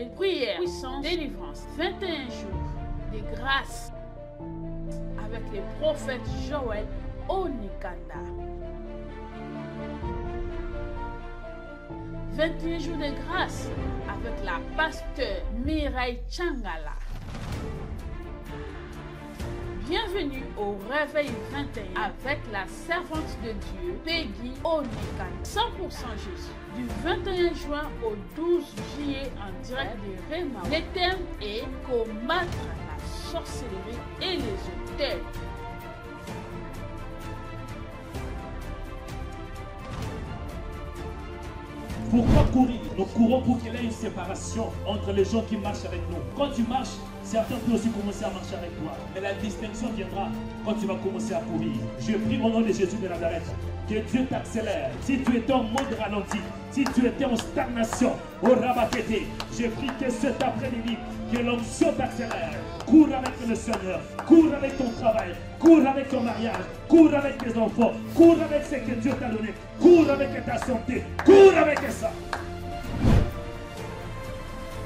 de prière, puissance, délivrance. 21 jours de grâce avec le prophète Joël Onikanda. 21 jours de grâce avec la pasteur Mireille Changala. Bienvenue au Réveil 21 avec la servante de Dieu, Peggy Onikanda. 100% Jésus. Du 21 juin au 12 juillet en direct de Réma. Le thème est combattre la sorcellerie et les auteurs. Pourquoi courir? Nous courons pour qu'il y ait une séparation entre les gens qui marchent avec nous. Quand tu marches, certains peuvent aussi commencer à marcher avec toi. Mais la distinction viendra quand tu vas commencer à courir. Je prie au nom de Jésus de Nazareth que Dieu t'accélère. Si tu étais en mode ralenti, si tu étais en stagnation, au rabatété, je prie que cet après-midi, que l'onction t'accélère. Cours avec le Seigneur, cours avec ton travail, cours avec ton mariage, cours avec tes enfants, cours avec ce que Dieu t'a donné, cours avec ta santé, cours avec ça.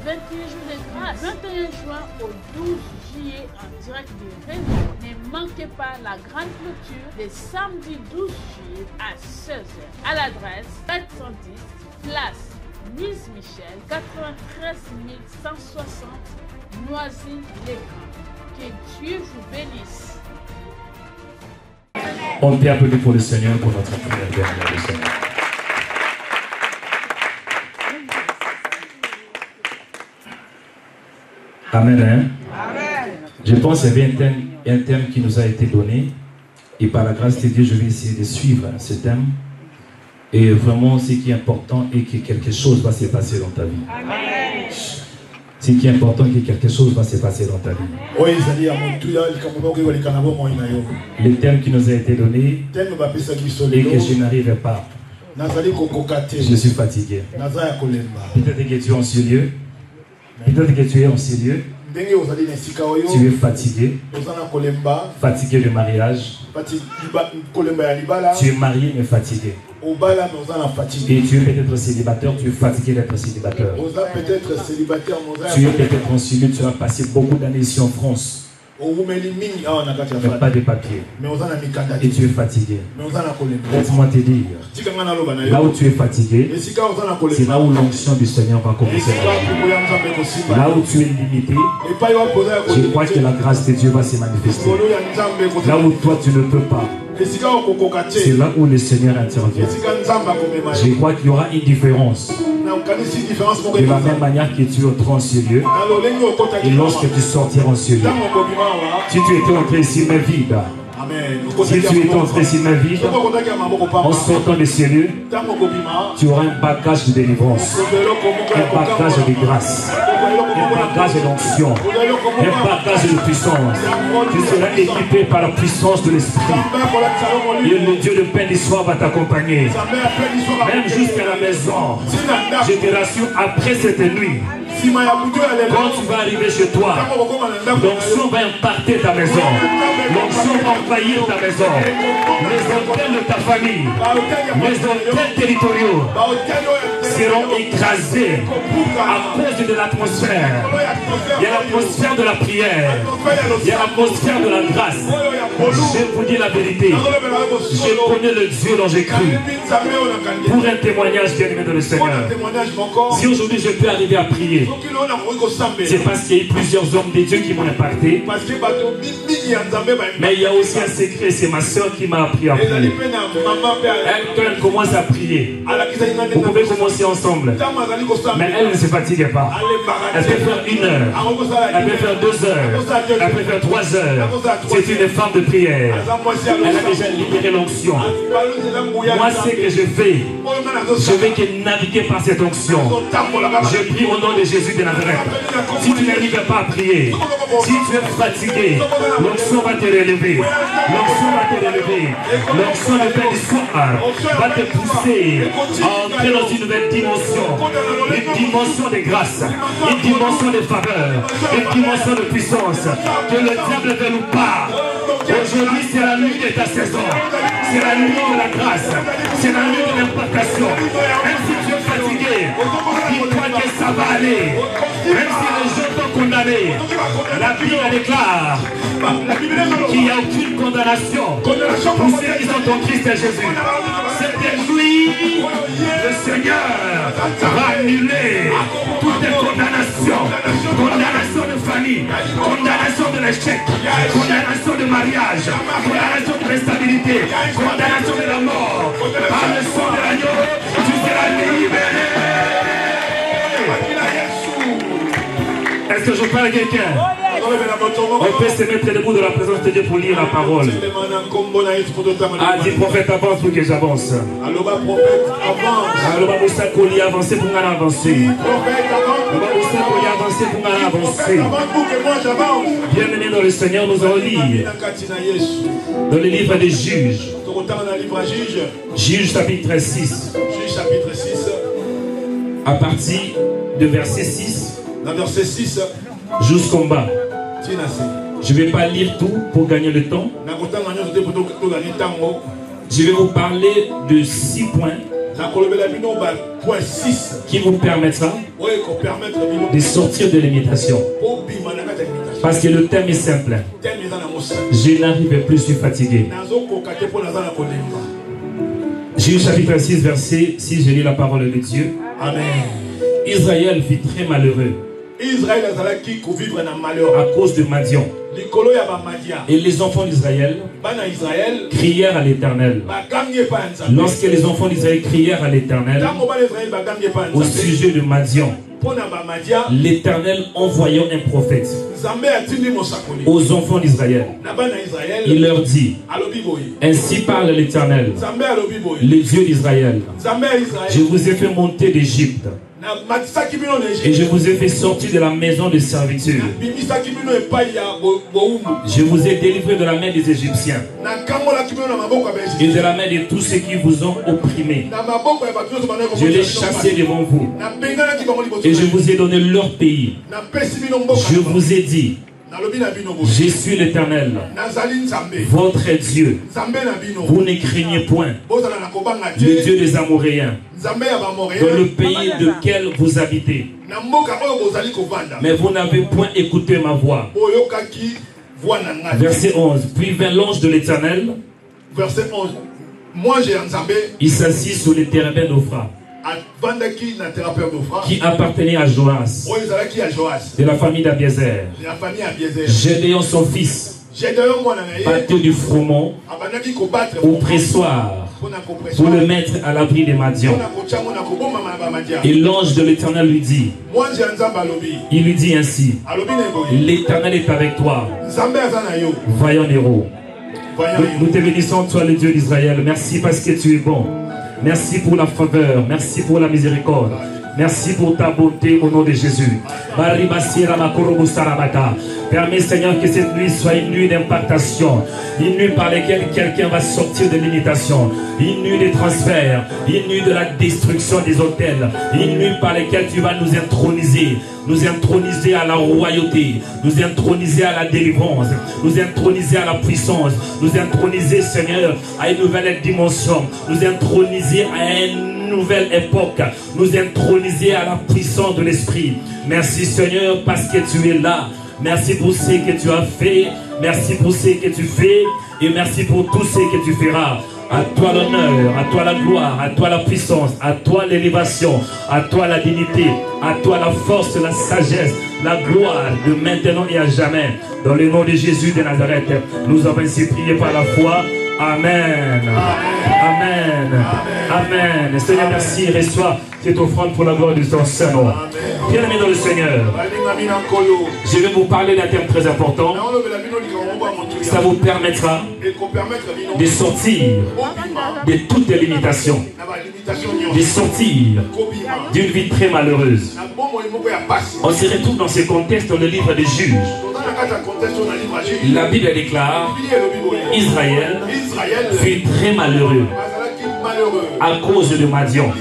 21 jours de grâce, 21 juin au 12 juillet en direct de Réunion. Ne manquez pas la grande clôture le samedi 12 juillet à 16h. À l'adresse 410 place Louise Michel, 93 160 Noisy-les-Grands. Que Dieu vous bénisse. On t'est appelé pour le Seigneur, pour notre prière dernière, le Seigneur. Amen. Hein? Amen. Je pense qu'il y avait un thème qui nous a été donné. Et par la grâce de Dieu, je vais essayer de suivre ce thème. Et vraiment, ce qui est important est que quelque chose va se passer dans ta vie. Amen. Ce qui est important est que quelque chose va se passer dans ta vie. Le thème qui nous a été donné et que je n'arrive pas. Je suis fatigué. Peut-être que tu es en ce lieu. Peut-être que tu es en ce lieu. Tu es fatigué. Fatigué de mariage. Tu es marié mais fatigué. Et tu es peut-être célibataire, tu es fatigué d'être célibataire. Tu es peut-être en Syrie, tu as passé beaucoup d'années ici en France. Mais pas de papier. Et tu es fatigué. Laisse-moi te dire, là où tu es fatigué, c'est là où l'onction du Seigneur va commencer. Là où tu es limité, je crois que la grâce de Dieu va se manifester. Là où toi tu ne peux pas, c'est là où le Seigneur intervient. Je crois qu'il y aura une différence. De la même manière que tu entres en ce lieu, et lorsque tu sortiras en ce lieu, si tu étais entré ici mais vide, si tu étais entré ici mais vide, en sortant de ce lieu, tu auras un bagage de délivrance, un bagage de grâce, un bagage d'onction, un bagage de puissance. Tu seras équipé par la puissance de l'Esprit. Et le Dieu de paix d'histoire va t'accompagner. Même jusqu'à la maison. Je te rassure, après cette nuit, quand tu vas arriver chez toi, l'onction va impacter ta maison. L'onction va envahir ta maison. Les hôtels de ta famille, les hôtels territoriaux seront écrasés à cause de l'atmosphère. Il y a l'atmosphère de la prière. Il y a l'atmosphère de la grâce. Je vous dis la vérité. Je connais le Dieu dont j'ai cru. Pour un témoignage bien-aimé de le Seigneur. Si aujourd'hui je peux arriver à prier, c'est parce qu'il y a eu plusieurs hommes de Dieu qui m'ont impacté. Mais il y a aussi un secret, c'est ma soeur qui m'a appris à prier. Quand elle commence à prier, vous pouvez commencer ensemble. Mais elle ne se fatigue pas. Elle peut faire 1 heure, elle peut faire 2 heures, elle peut faire 3 heures. C'est une femme de prière. Elle a déjà libéré l'onction. Moi, ce que je vais que naviguer par cette onction. Je prie au nom de Jésus de Nazareth. Si tu n'arrives pas à prier, si tu es fatigué, l'onction va te relever. L'onction va te relever. L'onction de paix du soir va te pousser à entrer dans une nouvelle dimension. Une dimension de grâce, une dimension de faveur, une dimension de puissance. Que le diable ne nous pas. Aujourd'hui, c'est la nuit de ta saison. C'est la nuit de la grâce. C'est la nuit de l'impactation. Même si tu es fatigué, dis-toi que ça va aller. Même si les gens t'ont condamné, la Bible déclare qu'il n'y a aucune condamnation pour ceux qui sont en Christ Jésus. Cette nuit, le Seigneur va annuler toutes les condamnations. Condamnation de famille, condamnation de l'échec, condamnation de mariage, condamnation de l'instabilité, condamnation de la mort. Par le sang de l'agneau, tu seras libéré. Est-ce que je parle à quelqu'un? On peut se mettre debout de la présence de Dieu pour lire la parole. Ah, dis prophète, avance pour que j'avance. Aloba Moussa Koli avancer pour qu'on avance. Aloba Moussa Koli avancer pour qu'on avance. Bien-aimés dans le Seigneur, nous allons lire dans le livre des Juges. Juges chapitre 6. À partir de verset 6. Dans verset 6 jusqu'en bas. Je ne vais pas lire tout pour gagner le temps. Je vais vous parler de 6 points qui vous permettra de sortir de l'imitation. Parce que le thème est simple. Je n'arrive plus, je suis fatigué. Juge chapitre 6, verset 6, je lis la parole de Dieu. Amen. Israël fut très malheureux à cause de Madian. Et les enfants d'Israël crièrent à l'Éternel. Lorsque les enfants d'Israël crièrent à l'Éternel au sujet de Madian, l'Éternel envoyant un prophète aux enfants d'Israël, il leur dit: ainsi parle l'Éternel, le Dieu d'Israël, je vous ai fait monter d'Égypte et je vous ai fait sortir de la maison de servitude. Je vous ai délivré de la main des Égyptiens et de la main de tous ceux qui vous ont opprimés. Je les chassé devant vous et je vous ai donné leur pays. Je vous ai dit: je suis l'Éternel, votre Dieu. Vous ne craignez point le Dieu des Amoréens, dans le pays de lequel vous habitez. Mais vous n'avez point écouté ma voix. Verset 11. Puis vint l'ange de l'Éternel. Verset 11. Moi j'ai ensemble. Il s'assit sur les térébins d'Ophra, qui appartenait à Joas, de la famille d'Abiezer. Gédéon son fils battait du froment au pressoir pour le mettre à l'abri des Madians. Et l'ange de l'Éternel lui dit, il lui dit ainsi: l'Éternel est avec toi, vaillant héros. Nous te bénissons, toi le Dieu d'Israël. Merci parce que tu es bon. Merci pour la faveur, merci pour la miséricorde, merci pour ta bonté au nom de Jésus. Permets, Seigneur, que cette nuit soit une nuit d'impactation, une nuit par laquelle quelqu'un va sortir de l'imitation, une nuit de transfert, une nuit de la destruction des hôtels, une nuit par laquelle tu vas nous introniser à la royauté, nous introniser à la délivrance, nous introniser à la puissance, nous introniser, Seigneur, à une nouvelle dimension, nous introniser à une nouvelle époque, nous introniser à la puissance de l'Esprit. Merci, Seigneur, parce que tu es là. Merci pour ce que tu as fait, merci pour ce que tu fais, et merci pour tout ce que tu feras. À toi l'honneur, à toi la gloire, à toi la puissance, à toi l'élévation, à toi la dignité, à toi la force, la sagesse, la gloire de maintenant et à jamais. Dans le nom de Jésus de Nazareth, nous avons ainsi prié par la foi. Amen. Amen. Amen. Seigneur, merci. Reçois cette offrande pour la gloire de ton Saint-Nom. Bien-aimés dans le Seigneur, je vais vous parler d'un thème très important. Ça vous permettra de sortir de toutes les limitations, de sortir d'une vie très malheureuse. On se retrouve dans ce contexte dans le livre des Juges. La Bible déclare: Israël fut très malheureux à cause de Madian.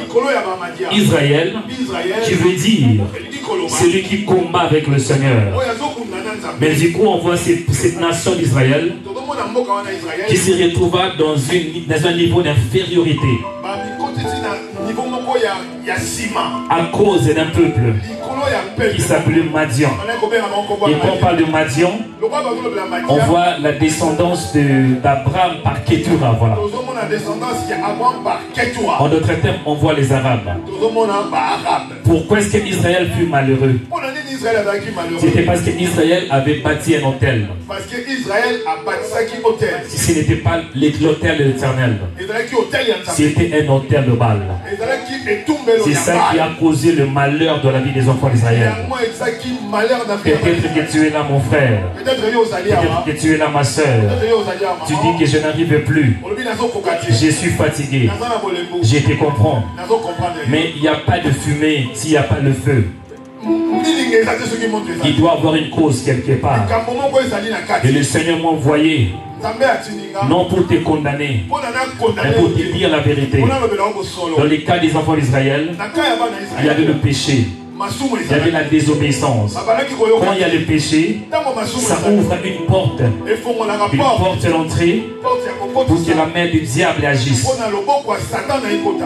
Israël, qui veut dire celui qui combat avec le Seigneur. Mais du coup, on voit cette nation d'Israël qui se retrouva dans un niveau d'infériorité. à cause d'un peuple qui s'appelait Madian. Et quand on parle de Madian, on voit la descendance d'Abraham par Ketura. Voilà. En d'autres termes, on voit les Arabes. Pourquoi est-ce qu'Israël fut malheureux? C'était parce qu'Israël avait bâti un autel. Ce n'était pas l'autel de l'Éternel. C'était un autel de Baal. C'est ça qui a causé le malheur de la vie des enfants d'Israël. Peut-être que tu es là, mon frère. Peut-être que tu es là, ma soeur. Tu dis que je n'arrive plus. Je suis fatigué. Je te comprends. Mais il n'y a pas de fumée s'il n'y a pas le feu. Il doit avoir une cause quelque part. Et le Seigneur m'a envoyé, non pour te condamner, mais pour te dire la vérité. Dans les cas des enfants d'Israël, il y avait le péché. Il y avait la désobéissance. Quand il y a le péché, ça ouvre une porte de l'entrée pour que la main du diable agisse.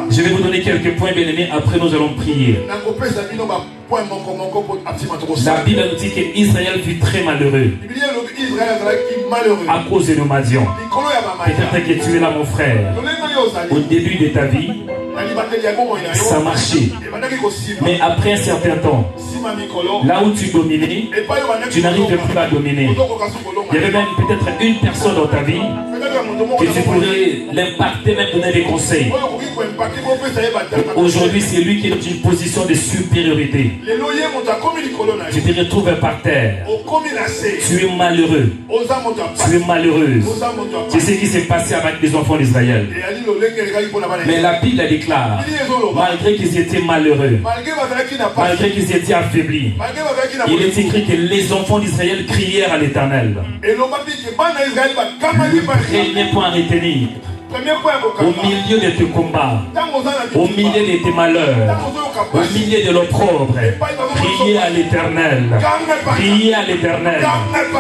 Je vais vous donner quelques points, bien aimés, après nous allons prier. La Bible nous dit qu'Israël fut très malheureux à cause de nos Madians. Peut-être que tu es là, mon frère. Au début de ta vie, ça marchait. Mais après un certain temps, là où tu dominais, tu n'arrives plus à dominer. Il y avait même peut-être une personne dans ta vie que tu pourrais l'impacter, même donner des conseils. Aujourd'hui, c'est lui qui est dans une position de supériorité. Tu te retrouves par terre. Tu es malheureux. Tu es malheureuse. C'est ce qui s'est passé avec les enfants d'Israël. Mais la Bible déclare, malgré qu'ils étaient malheureux, malgré qu'ils étaient affaiblis, il est écrit que les enfants d'Israël crièrent à l'Éternel. Le premier point à retenir, au milieu de tes combats, au milieu de tes malheurs, au milieu de l'opprobre, priez à l'Éternel. Priez à l'Éternel.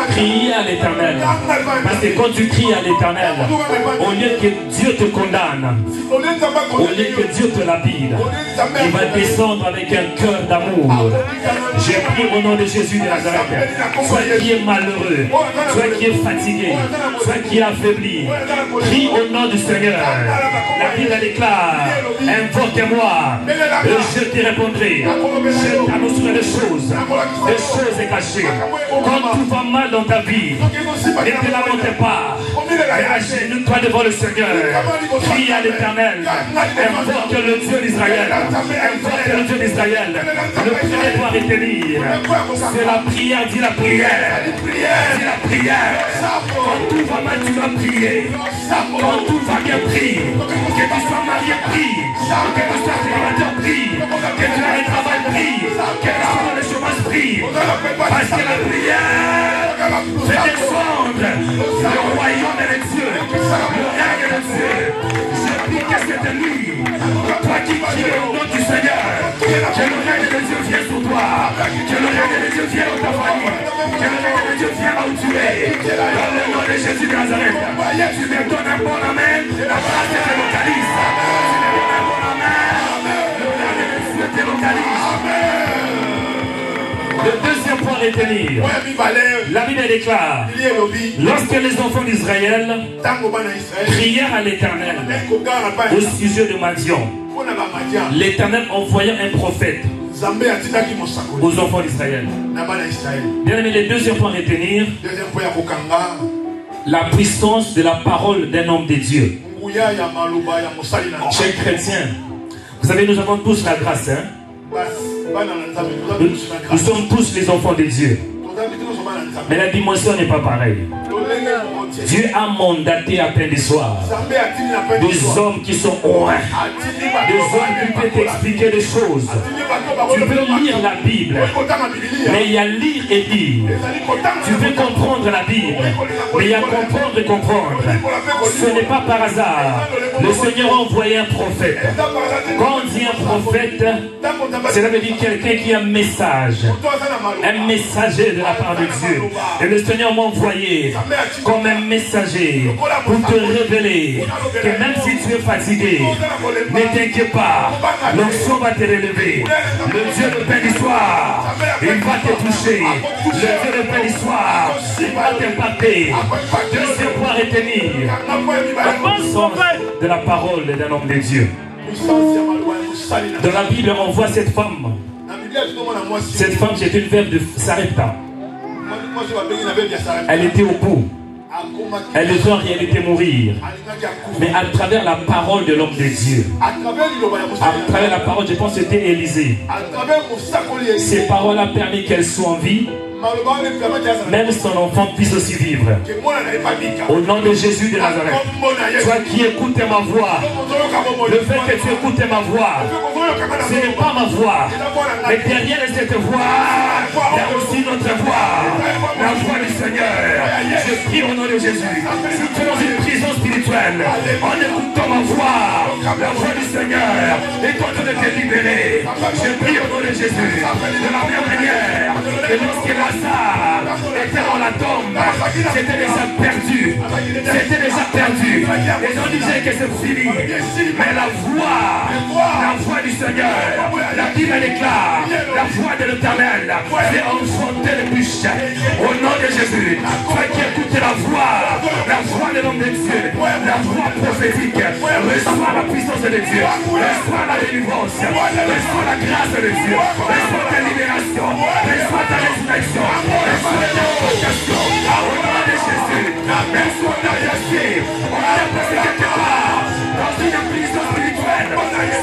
Priez à l'Éternel. Parce que quand tu cries à l'Éternel, au lieu que Dieu te condamne, au lieu que Dieu te lapide, il va descendre avec un cœur d'amour. Je prie au nom de Jésus de Nazareth. Soit qui est malheureux, soit qui est fatigué, soit qui est affaibli, prie au nom du Seigneur. La Bible déclare, invoque-moi et je te répondrai. Je t'annoncerai des choses cachées. Quand tout va mal dans ta vie, ne te lamente pas. Agenouille-toi devant le Seigneur. Prie à l'Éternel. Invoque le Dieu d'Israël. Invoque le Dieu d'Israël. Le premier doit retenir. C'est la prière, dis la prière. Dis la prière. Quand tout va mal, tu vas prier. Quand tout va bien, prie. Que tu sois marié, prie. Que tu sois célibataire, prie. Que tu aies un travail, prie. Que tu sois dans le chômage, prie. Parce que la prière fait descendre le royaume de Dieu, le règne de Dieu. Je prie que cette nuit, toi qui cries au nom du Seigneur, que le règne de Dieu vienne sur toi, que le règne de Dieu vienne dans ta famille, que le règne de Dieu vienne là où tu es. Dans le nom de Jésus de Nazareth, tu me donnes un bon amen, la grâce te localise. Tu me donnes un bon amen, le règne de Dieu te localise. Le deuxième point à retenir, la Bible déclare, lorsque les enfants d'Israël prièrent à l'Éternel au sujet de Madian, l'Éternel envoya un prophète aux enfants d'Israël. Bien aimé, le deuxième point à retenir, la puissance de la parole d'un homme de Dieu. Chers chrétiens, vous savez, nous avons tous la grâce, hein? Nous sommes tous les enfants de Dieu. Mais la dimension n'est pas pareille. Dieu a mandaté à peine de soir des hommes qui sont oints, des hommes qui peuvent t'expliquer des choses. Tu veux lire la Bible, mais il y a lire et lire. Tu veux comprendre la Bible, mais il y a comprendre et comprendre. Ce n'est pas par hasard Le Seigneur a envoyé un prophète. Quand on dit un prophète, cela veut dire quelqu'un qui a un message. Un messager de la part de Dieu. Et le Seigneur m'a envoyé comme un messager pour te révéler que même si tu es fatigué, ne t'inquiète pas. L'onction va te relever. Le Dieu de paix d'histoire, il va te toucher. Le Dieu de paix d'histoire, il va t'impacter. Deuxième point à retenir. De la parole d'un homme de Dieu. Dans la Bible, on voit cette femme. Cette femme, c'est une veuve de Sarepta. Elle était au bout. Elle devait en réalité mourir. Mais à travers la parole de l'homme de Dieu, à travers la parole, je pense que c'était Élisée. Ces paroles ont permis qu'elle soit en vie. Même son enfant puisse aussi vivre. Au nom de Jésus de Nazareth. Toi qui écoutes ma voix, le fait que tu écoutes ma voix, ce n'est pas ma voix, mais derrière cette voix, il y a aussi notre voix, la voix du Seigneur. Je prie au nom de Jésus. Si tu es dans une prison spirituelle, en écoutant ma voix, la voix du Seigneur est en train de te libérer. Je prie au nom de Jésus. De la même manière que lorsqu'il a ça était dans la tombe, c'était déjà perdu. C'était déjà perdu. Les gens disaient que c'est fini. Mais la voix du Seigneur, la Bible déclare, la voix de l'Éternel, c'est enfanter les bûches. Au nom de Jésus, toi qui écoutes la voix de l'homme de Dieu, la voix prophétique, reçois la puissance de Dieu, reçois la délivrance, reçois la grâce de Dieu, reçois ta libération, reçois ta résurrection. Au nom de Jésus, même si on a placé, quelque part dans une prison spirituelle,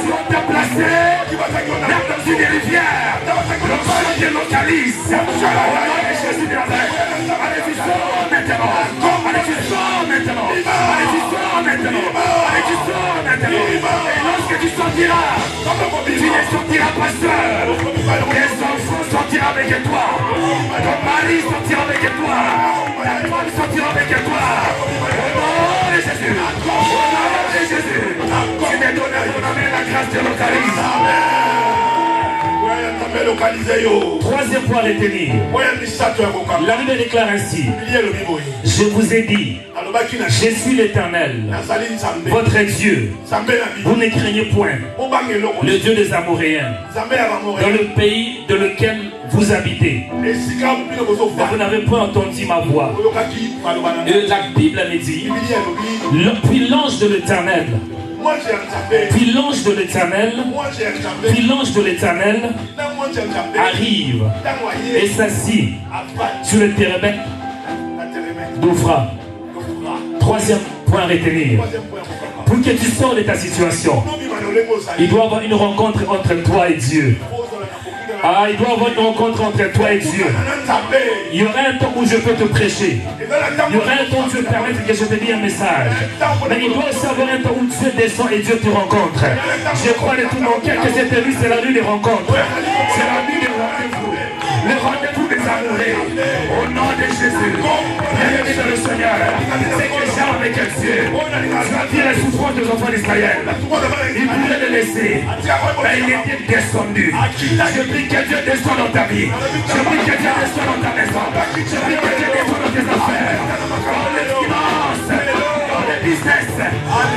si on t'a placé même dans une rivière, le mal te localise. Au nom de Jésus de Nazareth, allez, tu sors maintenant. Allez, tu sors maintenant. Allez, tu sors maintenant. Allez, tu sors maintenant. Et lorsque tu sortiras, tu ne sortiras pas seul. Tes enfants sortiront avec toi. Ton mari sortira avec toi. Ta femme sortira avec toi. Au nom de Jésus. Au nom de Jésus. Tu me donnes ton amen, la grâce te localise. Troisième point à retenir. La Bible déclare ainsi. Je vous ai dit, je suis l'Éternel, votre Dieu. Vous ne craignez point le Dieu des Amoréens, dans le pays dans lequel vous habitez. Vous n'avez point entendu ma voix. Et la Bible me dit, puis l'ange de l'Éternel, puis l'ange de l'Éternel, puis l'ange de l'Éternel arrive et s'assit sur le térébinth d'Ophra. Troisième point à retenir. Pour que tu sors de ta situation, il doit y avoir une rencontre entre toi et Dieu. Il doit y avoir une rencontre entre toi et Dieu. Il y aura un temps où je peux te prêcher. Il y aura un temps où je vais permettre que je te dise un message. Mais il doit aussi avoir un temps où Dieu descend et Dieu te rencontre. Je crois de tout mon cœur que cette nuit, c'est la nuit des rencontres. C'est la nuit des rendez-vous. Le rendez-vous des amoureux. Au nom de Jésus. Bienvenue dans le Seigneur. C'est que j'ai avec Dieu. Tu as dit les souffrances des enfants d'Israël. Il voulait le laisser. Mais il était descendu. Je prie que Dieu descende dans ta vie. Je prie que Dieu descende dans ta maison. Je prie que Dieu descende dans tes affaires. Dans les finances. Dans les business.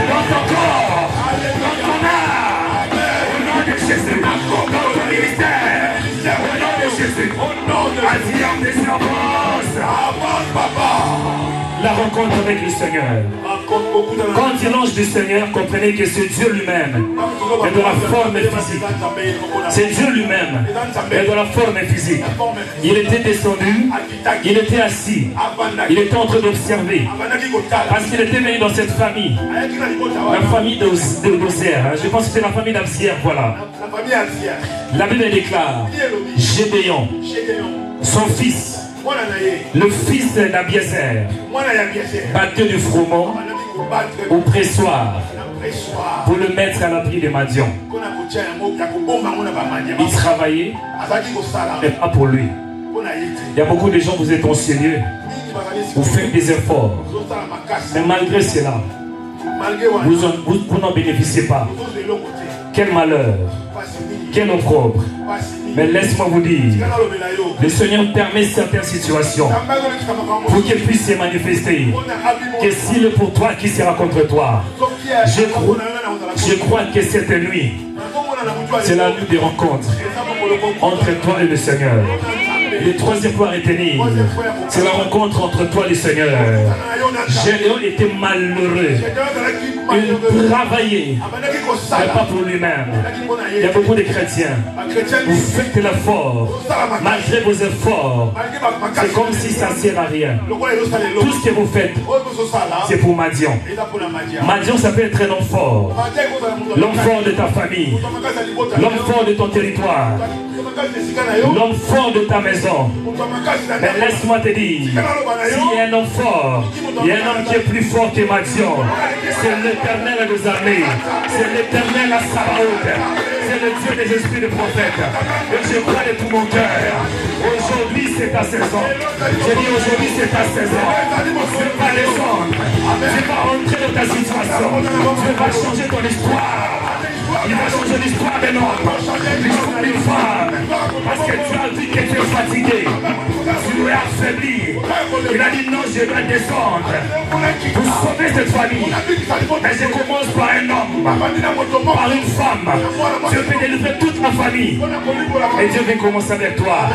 Dans ton corps. Dans ton âme. Au nom de Jésus. Dans ton ministère. Au nom de Jésus. Vas-y, en descendance. Avance, papa. La rencontre avec le Seigneur. Quand il l'ange du Seigneur, comprenez que c'est Dieu lui-même, mais de la forme physique. C'est Dieu lui-même, mais de la forme physique. Il était descendu, il était assis, il était en train d'observer, parce qu'il était venu dans cette famille, la famille d'Ozière. Je pense que c'est la famille d'Abzière, voilà. La Bible déclare, Gédéon, son fils, le fils d'Abiezer, battait du froment au pressoir pour le mettre à l'abri des Madian. Il travaillait, mais pas pour lui. Il y a beaucoup de gens, vous êtes enseignés, vous faites des efforts, mais malgré cela, vous n'en bénéficiez pas. Quel malheur, quel opprobre. Mais laisse-moi vous dire, le Seigneur permet certaines situations pour qu'elles puissent se manifester. Que s'il est pour toi, qui sera contre toi? Je crois que cette nuit, c'est la nuit des rencontres entre toi et le Seigneur. Le troisième point à retenir, c'est la rencontre entre toi et le Seigneur. Gédéon était malheureux. Il travaillait, mais pas pour lui-même. Il y a beaucoup de chrétiens. Vous faites l'effort. Malgré vos efforts, c'est comme si ça ne sert à rien. Tout ce que vous faites, c'est pour Madian. Madian, ça peut être un homme fort. L'homme fort de ta famille. L'homme fort de ton territoire. L'homme fort de ta maison. Mais laisse-moi te dire, s'il y a un homme fort, il y a un homme qui est plus fort que Madian. C'est l'Éternel des armées. C'est l'Éternel à Sabaoth. C'est le Dieu des esprits de prophètes. Et je crois de tout mon cœur. Aujourd'hui c'est ta saison. J'ai dit aujourd'hui c'est ta saison. Tu vas descendre. Tu vas rentrer dans ta situation. Tu vas changer ton histoire. Il va changer l'histoire d'un homme, l'histoire d'une femme. Parce que tu as dit que tu es fatigué, tu es affaibli. Il a dit non, je dois descendre pour sauver cette famille. Mais je commence par un homme, par une femme. Je vais délivrer toute ma famille. Et Dieu veut commencer avec toi.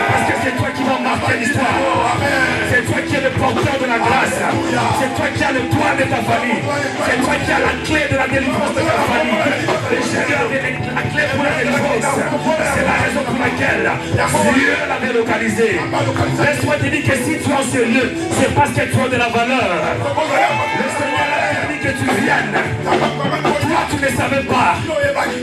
Parce que c'est toi qui vas marquer l'histoire. C'est toi qui es le porteur de la grâce. C'est toi qui as le toit de ta famille. C'est toi qui as la clé de la délivrance de ta famille. Le Seigneur avait la clé pour la délivrance. C'est la raison pour laquelle Dieu l'avait localisé. Laisse-moi te dire que si tu es en ce lieu, c'est parce que tu as de la valeur. Le Seigneur a permis que tu viennes. Toi, tu ne savais pas.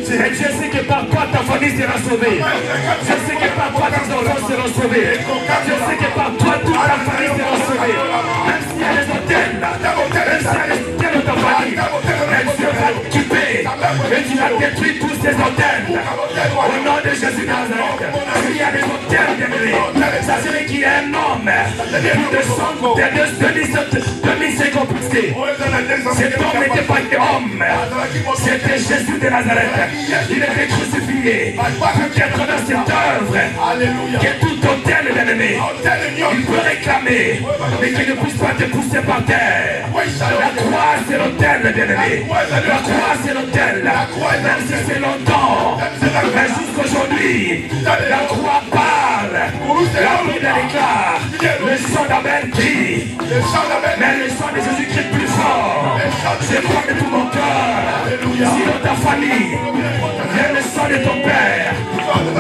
Et Dieu sait que par toi, ta famille sera sauvée. Je sais que par toi, tes enfants seront sauvés. Je sais que par toi, toute ta famille sera sauvée. Même s'il y a des hôtels, même s'il y a des hôtels de ta famille, mais Dieu va t'occuper. Et tu vas détruire tous ces hôtels. Au nom de Jésus de Nazareth. Il y a des hôtels, bien-aimés. Ça serait qu'il y a un homme de 2500 complexés. Cet homme n'était pas un homme. C'était Jésus de Nazareth. Il était crucifié pour qu'à travers cette œuvre, que tout hôtel, bien-aimé, il peut réclamer, mais qu'il ne puisse pas te pousser par terre. La croix, c'est l'hôtel, bien-aimé. La croix, c'est l'hôtel. Même si c'est longtemps, mais jusqu'aujourd'hui, la croix parle. La Bible déclare, le sang d'Abel crie, mais le sang de Jésus crie plus fort. Je crois de tout mon cœur, si dans ta famille, il y a le sang de ton père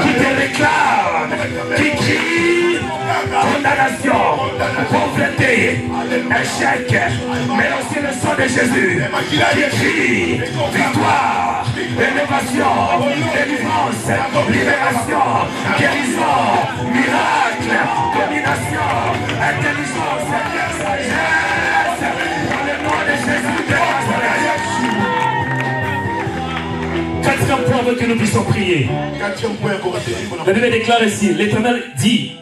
qui te réclame, qui crie condamnation, pauvreté, échec, mais aussi le sang de Jésus qui crie victoire, élévation, délivrance, libération, guérison, miracle, domination, intelligence, sagesse, dans le nom de Jésus de Nazareth. Quatrième point que nous puissions prier. La Bible déclare ici, l'Éternel dit,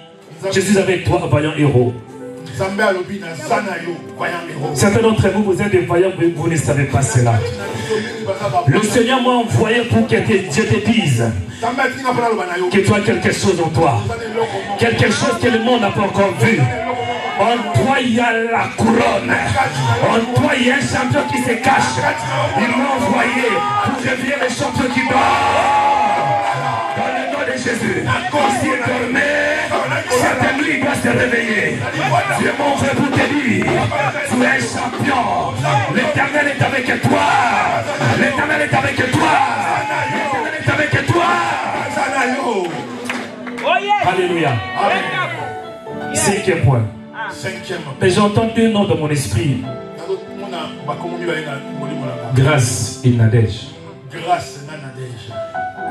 je suis avec toi, vaillant héros. Certains d'entre vous, vous êtes des vaillants, mais vous ne savez pas cela. Le Seigneur m'a envoyé pour que Dieu te dise que tu as quelque chose en toi. Quelque chose que le monde n'a pas encore vu. En toi, il y a la couronne. En toi, il y a un champion qui se cache. Il m'a envoyé pour devenir le champion qui dort. Dans le nom de Jésus. S'il dormait, cette nuit, il doit se réveiller. Dieu m'a envoyé pour te dire, tu es un champion. L'Éternel est avec toi. L'Éternel est avec toi. L'Éternel est avec toi. Alléluia. Cinquième point. Mais j'ai entendu un nom dans mon esprit. Grâce et Nadège.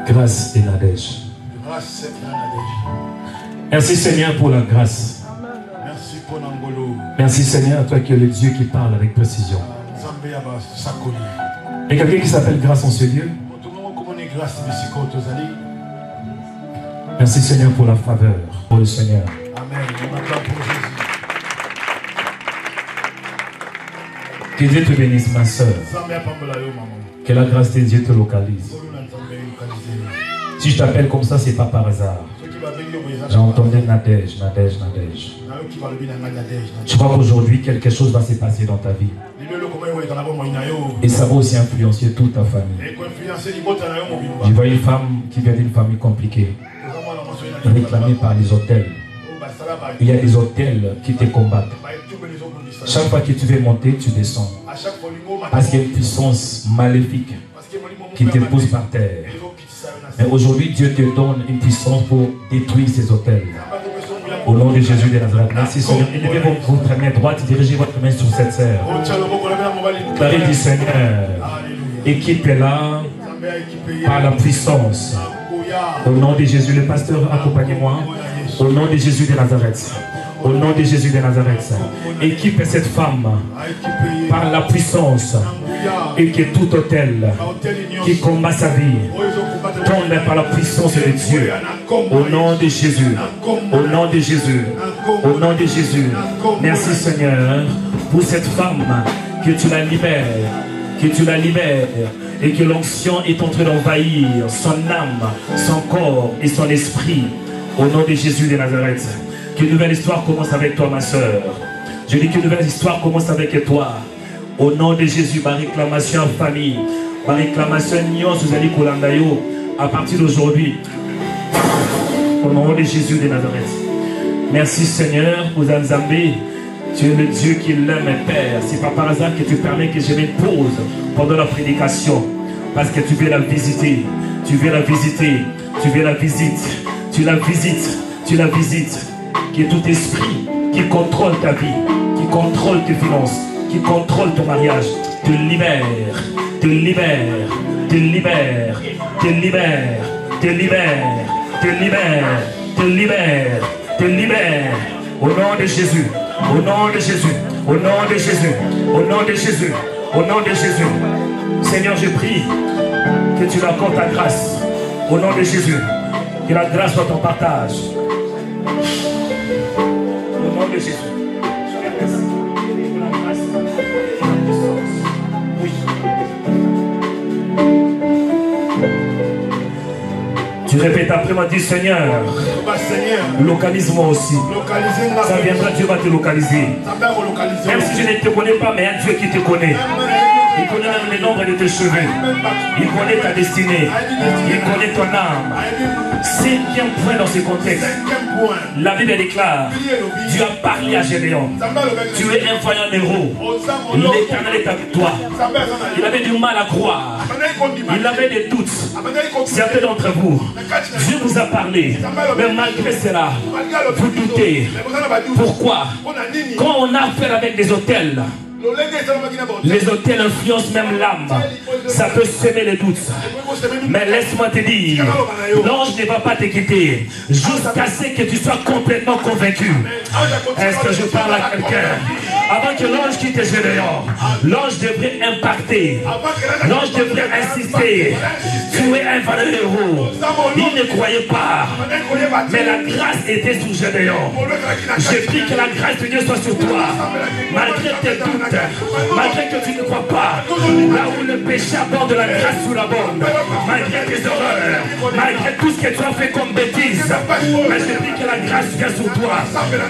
Grâce et Nadège. Merci Seigneur pour la grâce. Merci Seigneur, toi qui es le Dieu qui parle avec précision. Et quelqu'un qui s'appelle grâce en ce lieu. Merci Seigneur pour la faveur, pour le Seigneur. Amen. Que Dieu te bénisse, ma soeur. Que la grâce de Dieu te localise. Si je t'appelle comme ça, c'est pas par hasard. J'ai entendu Nadège, Nadège, Nadège. Je crois qu'aujourd'hui, quelque chose va se passer dans ta vie. Et ça va aussi influencer toute ta famille. Je vois une femme qui vient d'une famille compliquée, réclamée par les hôtels. Il y a des hôtels qui te combattent. Chaque fois que tu veux monter, tu descends. Parce qu'il y a une puissance maléfique qui te pousse par terre. Mais aujourd'hui, Dieu te donne une puissance pour détruire ces hôtels. Au nom de Jésus de Nazareth. Merci Seigneur. Élevez votre main droite, dirigez votre main sur cette sœur. Claré du Seigneur. Équipez-la par la puissance. Au nom de Jésus, le pasteur, accompagnez-moi. Au nom de Jésus de Nazareth. Au nom de Jésus de Nazareth. Équipe cette femme par la puissance. Et que tout hôtel qui combat sa vie tombe par la puissance de Dieu. Au nom de Jésus. Au nom de Jésus. Au nom de Jésus. Merci Seigneur pour cette femme. Que tu la libères. Que tu la libères. Et que l'onction est en train d'envahir son âme, son corps et son esprit. Au nom de Jésus de Nazareth. Qu'une nouvelle histoire commence avec toi, ma soeur. Je dis qu'une nouvelle histoire commence avec toi. Au nom de Jésus, ma réclamation en famille, ma réclamation sous Ali Kolandayo, à partir d'aujourd'hui. Au nom de Jésus de Nazareth. Merci Seigneur pour Nzambé. Tu es le Dieu qui l'aime, Père. C'est pas par hasard que tu permets que je me pose pendant la prédication. Parce que tu veux la visiter. Tu veux la visiter. Tu veux la visite. Tu la visites. Tu la visites. Que tout esprit qui contrôle ta vie, qui contrôle tes finances, qui contrôle ton mariage, te libère, te libère, te libère, te libère, te libère, te libère, te libère, te libère. Au nom de Jésus, au nom de Jésus, au nom de Jésus, au nom de Jésus, au nom de Jésus. Seigneur, je prie que tu l'accordes ta grâce. Au nom de Jésus, que la grâce soit ton partage. Au nom de Jésus. Tu répètes après moi, dis Seigneur, localise-moi aussi. Ça viendra, Dieu va te localiser. Même si je ne te connais pas, mais un Dieu qui te connaît. Il connaît même le nombre de tes cheveux. Il connaît ta destinée. Il connaît ton âme. Cinquième point dans ce contexte. La Bible déclare, Dieu a parlé à Gédéon. Tu es un vaillant héros. L'Éternel est avec toi. Il avait du mal à croire. Il avait des doutes. Certains d'entre vous, Dieu vous a parlé. Mais malgré cela, vous doutez. Pourquoi? Quand on a affaire avec des hôtels, les hôtels influencent même l'âme. Ça peut semer les doutes. Mais laisse-moi te dire, l'ange ne va pas te quitter jusqu'à ce que tu sois complètement convaincu. Est-ce que je parle à quelqu'un? Avant que l'ange quitte Gédéon, l'ange devrait impacter. L'ange devrait insister. Tu es un valeur héros. Il ne croyait pas. Mais la grâce était sur Gédéon. Je prie que la grâce de Dieu soit sur toi. Malgré tes doutes, malgré que tu ne crois pas, là où le péché aborde la grâce sous la bombe, malgré tes horreurs, malgré tout ce que tu as fait comme bêtise, mais je prie que la grâce vient sur toi.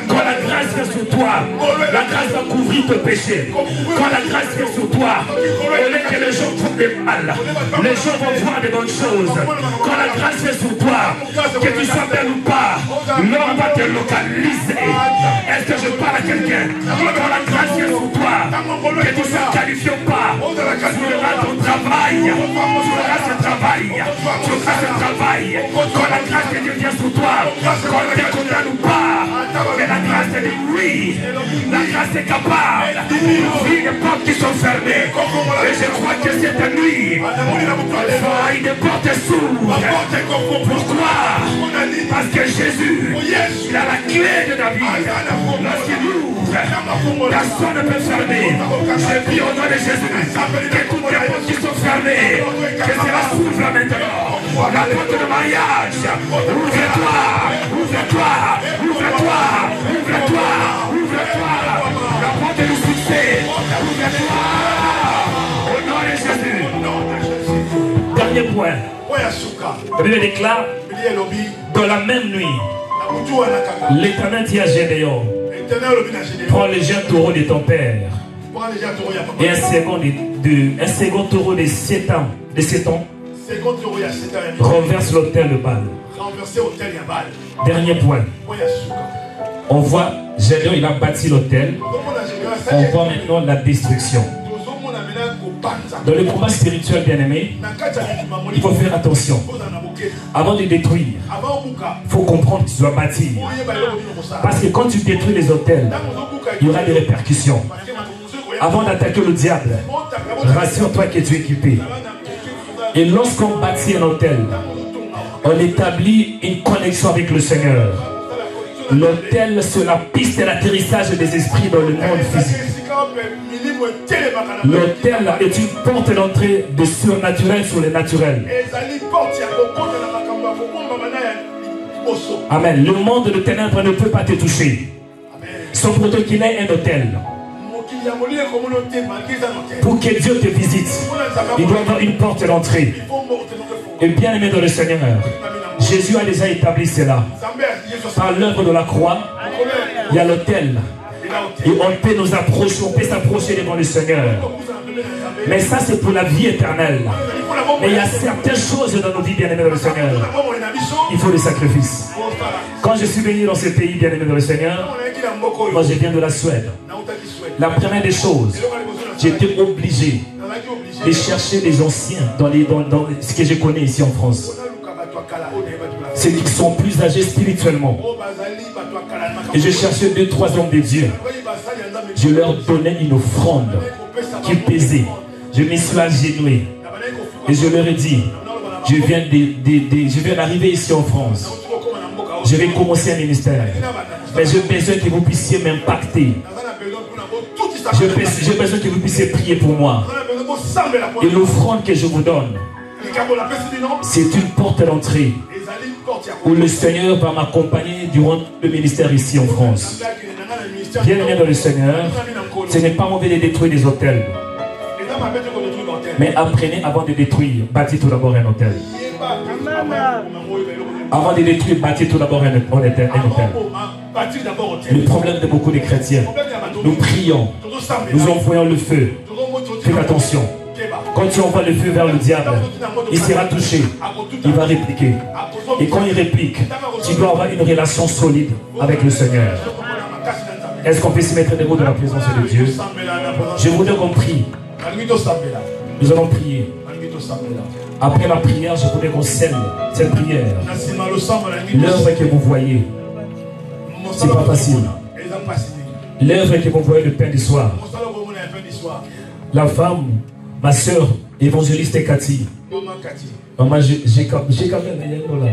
Quand la grâce vient sur toi, la grâce va couvrir tes péchés. Quand la grâce vient sur toi, au lieu que les gens font des mal, les gens vont voir de bonnes choses. Quand la grâce vient sur toi, que tu sois belle ou pas, l'homme va te localiser. Est-ce que je parle à quelqu'un? Quand la grâce vient sur toi, que tu sois qualifié ou pas, tu auras ton travail, tu auras ce travail, tu auras ce travail. Quand la grâce de Dieu vient sur toi, quand tu es condamné ou pas, mais la grâce te dit oui, la grâce est capable d'ouvrir des portes qui sont fermées. Et je crois que cette nuit, des portes s'ouvrent. Pourquoi? Parce que Jésus, il a la clé de David. Lorsqu'il ouvre, personne ne peut fermer. Je prie au nom de Jésus que toutes les portes qui sont fermées, que cela s'ouvre maintenant. La porte de mariage, ouvre-toi, ouvre-toi, ouvre-toi, ouvre-toi, ouvre-toi. La porte du succès, ouvre-toi. Dernier point. La Bible déclare, dans la même nuit, l'Éternel dit à Gédéon, prends le jeune taureau de ton père et un second taureau de 7 ans, renverse l'autel de Baal. Dernier point. On voit Gédéon, il a bâti l'autel. On voit maintenant la destruction. Dans le combat spirituel, bien-aimé, il faut faire attention. Avant de détruire, il faut comprendre que tu dois bâtir. Parce que quand tu détruis les autels, il y aura des répercussions. Avant d'attaquer le diable, rassure-toi que tu es équipé. Et lorsqu'on bâtit un autel, on établit une connexion avec le Seigneur. L'autel, c'est la piste d'atterrissage des esprits dans le monde physique. L'autel est une porte d'entrée de surnaturel sur le naturel. Amen. Le monde de ténèbres ne peut pas te toucher. Sauf pour toi qu'il ait un autel. Pour que Dieu te visite, il doit avoir une porte d'entrée. Et bien aimé dans le Seigneur, Jésus a déjà établi cela. Par l'œuvre de la croix, il y a l'autel. Et on peut nous approcher, on peut s'approcher devant le Seigneur. Mais ça, c'est pour la vie éternelle. Mais il y a certaines choses dans nos vies, bien-aimés dans le Seigneur. Il faut des sacrifices. Quand je suis venu dans ce pays, bien-aimé dans le Seigneur, moi je viens de la Suède. La première des choses, j'étais obligé de chercher des anciens dans ce que je connais ici en France. Ceux qui sont plus âgés spirituellement. Et je cherchais 2-3 hommes de Dieu. Je leur donnais une offrande qui pesait. Je me suis agenouillé. Et je leur ai dit, je viens d'arriver ici en France. Je vais commencer un ministère. Mais j'ai besoin que vous puissiez m'impacter. J'ai besoin que vous puissiez prier pour moi. Et l'offrande que je vous donne, c'est une porte d'entrée où le Seigneur va m'accompagner durant le ministère ici en France. Bien-aimé dans le Seigneur, ce n'est pas mauvais de détruire des hôtels. Mais apprenez avant de détruire, bâtis tout d'abord un hôtel. Avant de détruire, bâtis tout d'abord un hôtel. Le problème de beaucoup de chrétiens, nous prions, nous envoyons le feu. Faites attention. Quand tu envoies le feu vers le diable, il sera touché, il va répliquer. Et quand il réplique, tu dois avoir une relation solide avec le Seigneur. Est-ce qu'on peut se mettre debout dans la présence de Dieu? Je voudrais qu'on prie. Nous allons prier. Après la prière, je voudrais qu'on scelle cette prière. L'œuvre que vous voyez, c'est pas facile. L'œuvre que vous voyez le pain du soir. La femme, ma soeur, évangéliste Cathy. Maman, j'ai quand même là.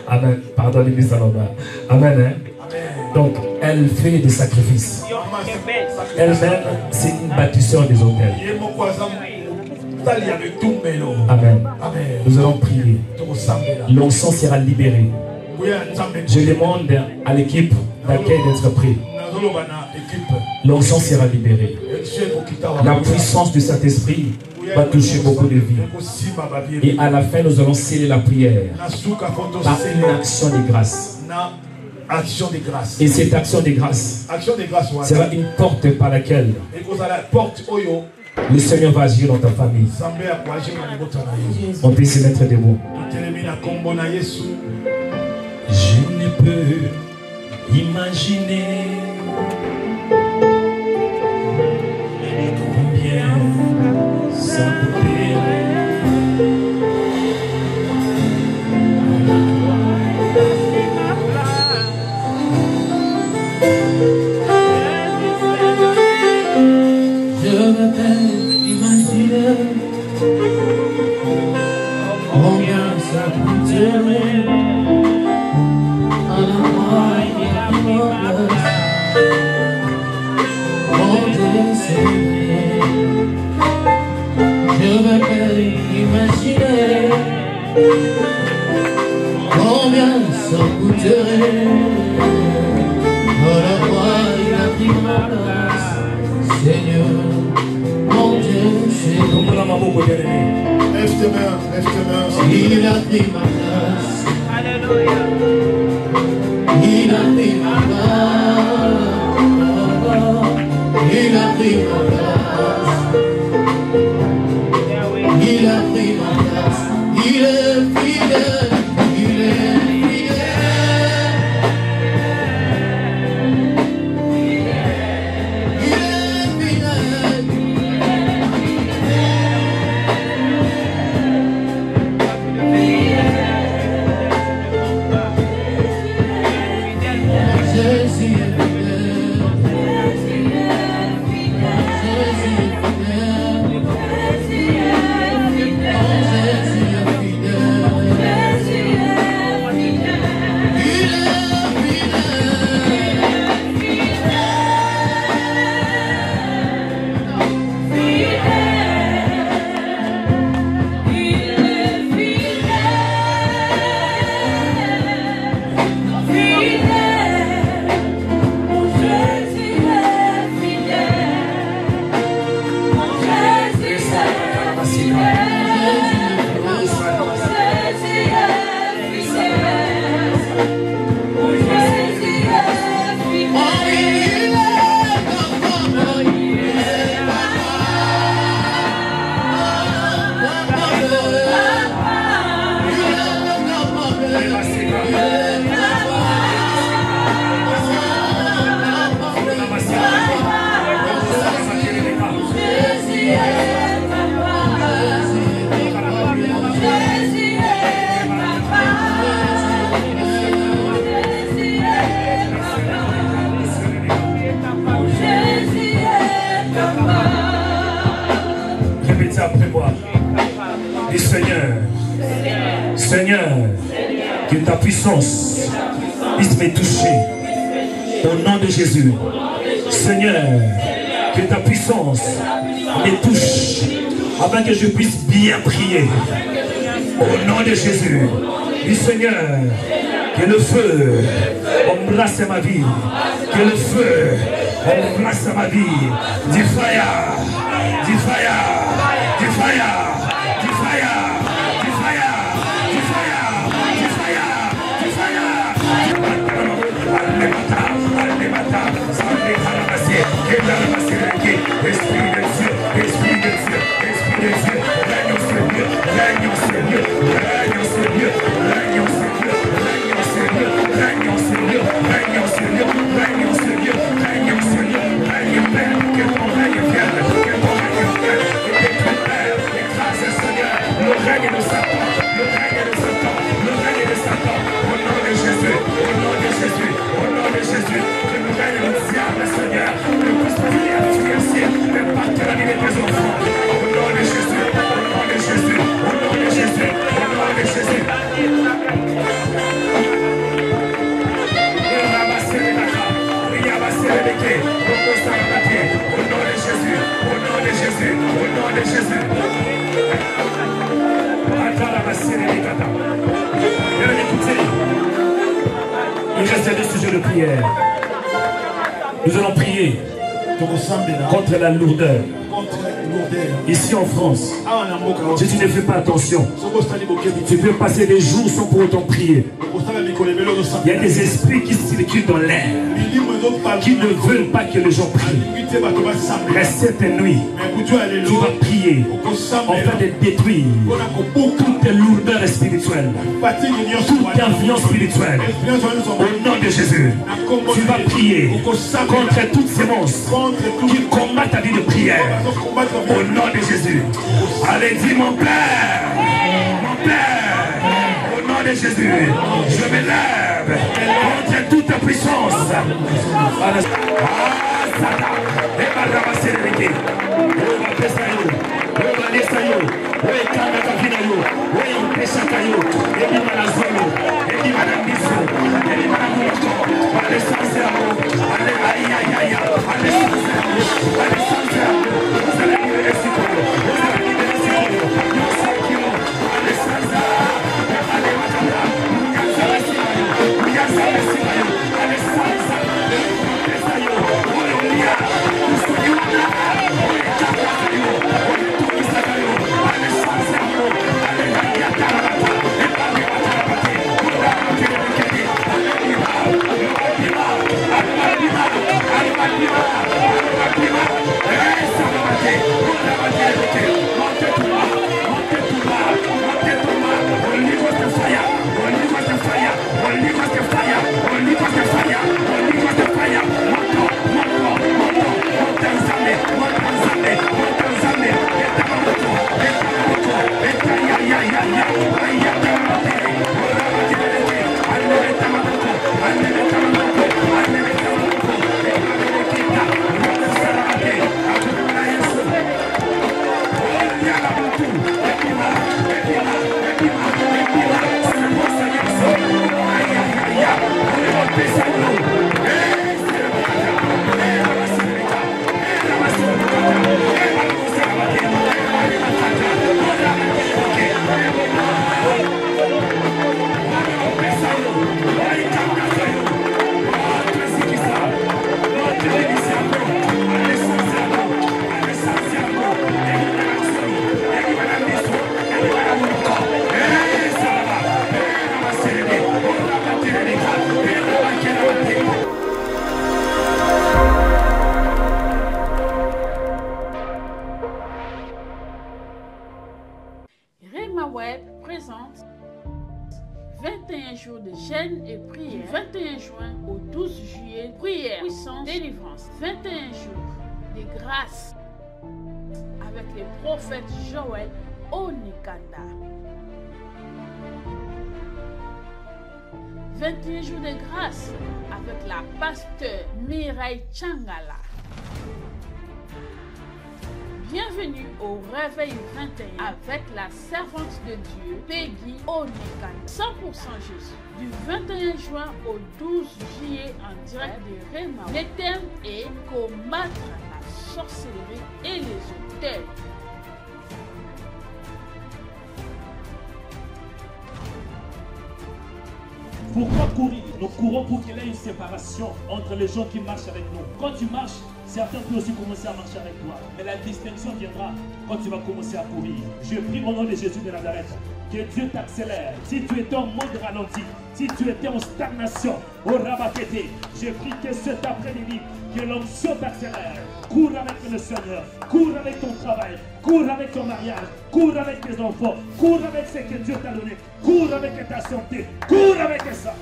Amen. Pardon, l'église Salomon. Amen. Hein? Donc, elle fait des sacrifices. Elle-même, c'est une bâtisseur des hôtels. Amen. Nous allons prier. L'encens sera libéré. Je demande à l'équipe d'accueil d'être prêt. L'encens sera libéré. La puissance de cet esprit va toucher beaucoup de vies. Et à la fin, nous allons sceller la prière par une action de grâce. Et cette action de grâce sera une porte par laquelle le Seigneur va agir dans ta famille. On peut se mettre debout. Je ne peux imaginer combien ça coûterait. Je ne peux imaginer combien ça coûterait. Je ne peux imaginer combien ça coûterait. Oh la croix, il a pris ma place. Seigneur, mon Dieu, chez nous. mon bien-aimé. Lève tes mains, lève tes mains. Il a pris ma place. Alléluia. Il a pris ma place. Il a pris ma place. Il a pris ma place. Il est fidèle. Il est après moi. Dis Seigneur, Seigneur, que ta puissance puisse me toucher. Au nom de Jésus. Seigneur, que ta puissance me touche afin que je puisse bien prier. Au nom de Jésus. Dis Seigneur, que le feu embrasse ma vie. Que le feu embrasse ma vie. Du fire, du fire. Du fire, du fire, du fire, du fire, du fire, du fire. Esprit de Dieu, Esprit de Dieu, Esprit de Dieu, règne sur Dieu, règne sur Dieu, règne sur Dieu, règne sur Dieu, règne sur Dieu, règne sur Dieu, règne sur Dieu, règne sur Dieu, règne sur Dieu, règne Père, que ton règne vienne, que ton règne vienne, et que Père, écrase Seigneur, le règne de Satan, le règne de Satan, le règne de Satan, au nom de Jésus, au nom de Jésus, au nom de Jésus, que le règne du diable Seigneur, ne puisse pas venir influencer, mais partir la vie de tes enfants, au nom de Jésus, au nom de Jésus, au nom de Jésus, au nom de Jésus. Au nom de Jésus, au nom de Jésus, au nom de Jésus. Il reste deux sujets de prière. Nous allons prier contre la lourdeur. Ici en France, si tu ne fais pas attention, tu peux passer des jours sans pour autant prier. Il y a des esprits qui circulent dans l'air, qui ne veulent pas que les gens prient. Mais cette nuit, tu vas prier afin de détruire toute lourdeur spirituelle, toute influence spirituelle. Au nom de Jésus, tu vas prier contre toutes ces monstres qui combattent ta vie de prière. Au nom de Jésus. Allez, dis mon Père, mon Père, au nom de Jésus, je me lève contre toute puissance. Rema Web présente 21 jours de jeûne et prière du 21 juin au 12 juillet. Prière, puissance, délivrance. 21 jours de grâce avec les prophètes Joël Onikanda. 21 jours de grâce avec la pasteur Mireille Changala. Bienvenue au Réveil 21 avec la servante de Dieu, Peggy Onikanda. 100% Jésus. Du 21 juin au 12 juillet en direct de Rema. Le thème est combattre la sorcellerie et les auteurs. Pourquoi courir? Nous courons pour qu'il y ait une séparation entre les gens qui marchent avec nous. Quand tu marches, certains peuvent aussi commencer à marcher avec toi. Mais la distinction viendra quand tu vas commencer à courir. Je prie au nom de Jésus de Nazareth que Dieu t'accélère. Si tu étais en mode ralenti, si tu étais en stagnation, au rabakété, je prie que cet après-midi, que l'onction t'accélère. Cours avec le Seigneur, cours avec ton travail, cours avec ton mariage, cours avec tes enfants, cours avec ce que Dieu t'a donné, cours avec ta santé, cours avec ça.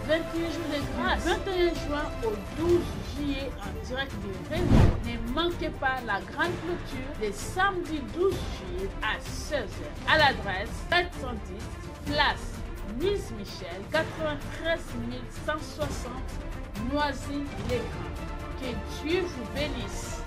21 jours de grâce, 21 juin au 12 juillet en direct de Rema. Ne manquez pas la grande clôture le samedi 12 juillet à 16h à l'adresse 410 place Nice Michel 93 160 Noisy-les-Grands. Que Dieu vous bénisse.